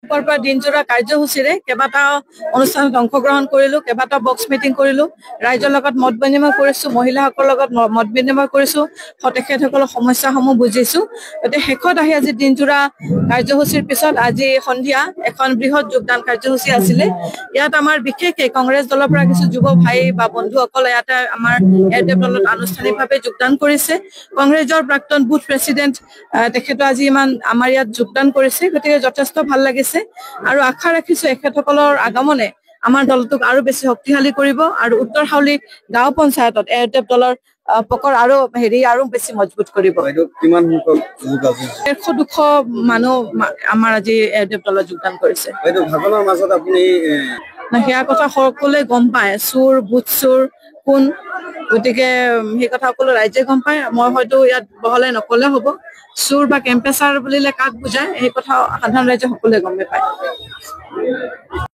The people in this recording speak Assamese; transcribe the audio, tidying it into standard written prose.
পৰা দিনজোৰা কাৰ্যসূচীৰে কেইবাটাও অনুষ্ঠানত অংশগ্ৰহণ কৰিলো, কেইবাটাও বক্স মিটিং কৰিলো, ৰাইজৰ লগত মত বিনিময় কৰিছো, মহিলাসকলৰ লগত মত বিনিময় কৰিছো, তেখেতসকলৰ সমস্যাসমূহ বুজিছো। গতিকে শেষত আহি আজি দিনজোৰা কাৰ্যসূচীৰ পিছত আজি সন্ধিয়া এখন বৃহৎ যোগদান কাৰ্যসূচী আছিলে। ইয়াত আমাৰ বিশেষকে কংগ্ৰেছ দলৰ পৰা কিছু যুৱ ভাই বা বন্ধুসকল ইয়াতে আমাৰ এয়াৰটেপ দলত আনুষ্ঠানিকভাৱে যোগদান কৰিছে। কংগ্ৰেছৰ প্ৰাক্তন বুথ প্ৰেচিডেণ্ট তেখেতো আজি আমাৰ ইয়াত যোগদান কৰিছে। গতিকে যথেষ্ট ভাল লাগিছে আৰু আশা ৰাখিছো এখেতসকলৰ আগমনে আমাৰ দলটোক আৰু বেছি শক্তিশালী কৰিব আৰু উত্তৰ হাউলি গাঁও পঞ্চায়তত এয়াৰটেপ দলৰ পকৰ আৰু বেছি মজবুত কৰিব। 150-200 মানুহ আমাৰ আজি এয়াৰটেপ দলত যোগদান কৰিছে। সেয়া কথা সকলোৱে গম পায়, চোৰ বুথ চোৰ কোন, গতিকে সেই কথা সকলো ৰাইজে গম পায়। মই হয়তো ইয়াত বহলাই নকলে হ'ব। চোৰ বা কেম্পেচাৰ বুলিলে কাক বুজায় সেই কথা সাধাৰণ ৰাইজে সকলোৱে গমেই পায়।